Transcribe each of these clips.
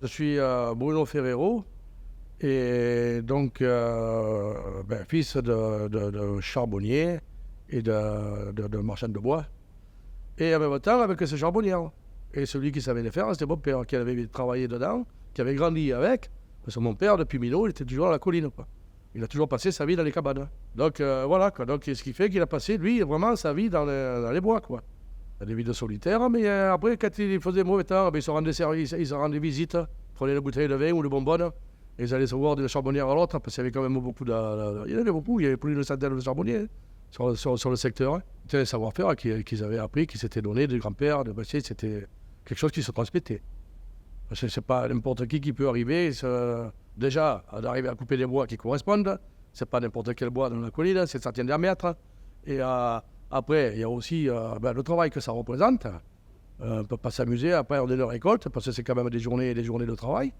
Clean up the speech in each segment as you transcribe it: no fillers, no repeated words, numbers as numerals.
Je suis Bruno Ferrero et donc fils de charbonnier et de marchand de bois. Et en même temps avec ce charbonnier. Et celui qui savait les faire, c'était mon père qui avait travaillé dedans, qui avait grandi avec. Parce que mon père, depuis Minot, il était toujours à la colline, quoi. Il a toujours passé sa vie dans les cabanes. Donc voilà, quoi. Donc ce qui fait qu'il a passé, lui, vraiment sa vie dans les bois, quoi. Des vies de solitaire, mais après, quand il faisait mauvais temps, ils se rendaient service, ils se rendaient visite, prenaient la bouteille de vin ou de bonbonne, et ils allaient se voir d'une charbonnière à l'autre, parce qu'il y avait quand même beaucoup il y en avait beaucoup, il y avait plus d'une centaine de charbonniers sur le secteur. Hein. C'était un savoir-faire qu'ils avaient appris, qui s'étaient donné de grands-pères, c'était quelque chose qui se transmettait. Parce que c'est pas n'importe qui peut arriver, déjà, d'arriver à couper des bois qui correspondent, c'est pas n'importe quel bois dans la colline, c'est certains diamètres, et après, il y a aussi le travail que ça représente. On ne peut pas s'amuser à perdre de récolte parce que c'est quand même des journées et des journées de travail.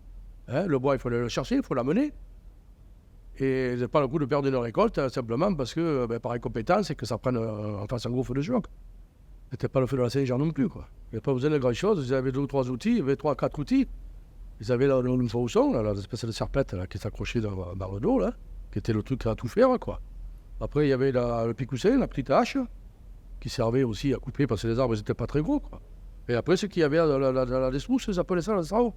Hein, le bois, il faut le chercher, il faut l'amener. Et c'est pas le coup de perdre une récolte simplement parce que, par incompétence, et que ça prenne en face un gros feu de joie. C'était pas le feu de la Saint-Jean non plus, quoi. Il n'y avait pas besoin de grand-chose. Ils avaient 2 ou 3 outils, ils avaient 3 ou 4 outils. Ils avaient le fausson, l'espèce de serpette là, qui s'accrochait dans le dos, là, qui était le truc à tout faire, quoi. Après, il y avait le picoussin, la petite hache, qui servait aussi à couper parce que les arbres n'étaient pas très gros, quoi. Et après, ce qu'il y avait dans la dessouche, ils appelaient ça le sao,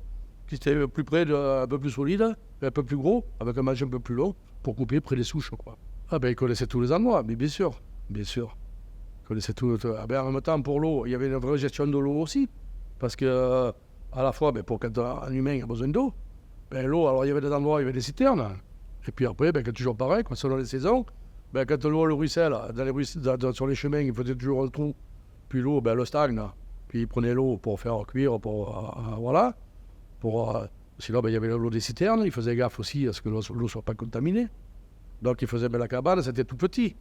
qui était plus près, un peu plus solide, un peu plus gros, avec un manche un peu plus long, pour couper près des souches, quoi. Ah ben, ils connaissaient tous les endroits, mais bien sûr, bien sûr. Ils connaissaient tout. Ah ben, en même temps, pour l'eau, il y avait une vraie gestion de l'eau aussi, parce que, à la fois, pour quand un humain a besoin d'eau, l'eau, alors il y avait des endroits, il y avait des citernes, et puis après, toujours pareil, quoi, selon les saisons, quand l'eau, le ruisselle, sur les chemins, il faisait toujours un trou. Puis l'eau, le stagne. Puis il prenait l'eau pour faire cuire, voilà. Sinon, il y avait l'eau des citernes. Il faisait gaffe aussi à ce que l'eau ne soit pas contaminée. Donc il faisait la cabane, c'était tout petit.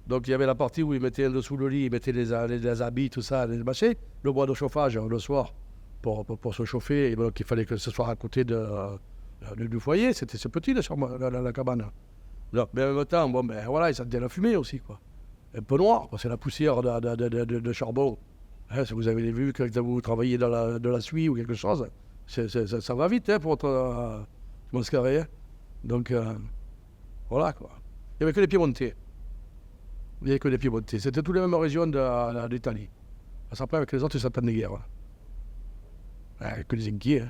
Donc il y avait la partie où il mettait en dessous le lit, il mettait les habits, tout ça, les machins. Le bois de chauffage, le soir, pour se chauffer. Et donc il fallait que ce soit à côté du foyer. C'était petit, la cabane. Non, mais en même temps, voilà, ça devient la fumée aussi, quoi. Un peu noir, c'est la poussière de charbon. Hein, si vous avez vu quand vous travaillez dans de la suie ou quelque chose, ça va vite, hein, pour votre mascaré. Hein. Donc, voilà, quoi. Il n'y avait que les Piémontais. Il n'y avait que les Piémontais. C'était toutes les mêmes régions d'Italie. Après, avec les autres, ils s'appellent des guerres. Hein. Que des inquiets.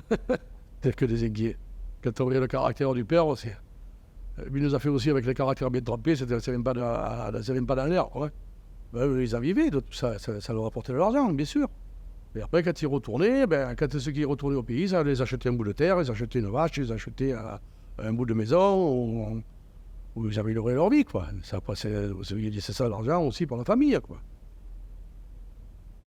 Hein. Que des inquiets. Quand on regarde le caractère du père aussi. Il nous a fait aussi avec les caractères bien trempés, ça ne vient pas dans l'air. Ouais. Ils en vivaient de tout ça, ça leur apportait de l'argent, bien sûr. Et après, quand ils retournaient, quand ceux qui retournaient au pays, ça les achetaient un bout de terre, ils achetaient une vache, ils achetaient un bout de maison, où ils amélioraient leur vie, quoi. C'est ça l'argent aussi pour la famille, quoi.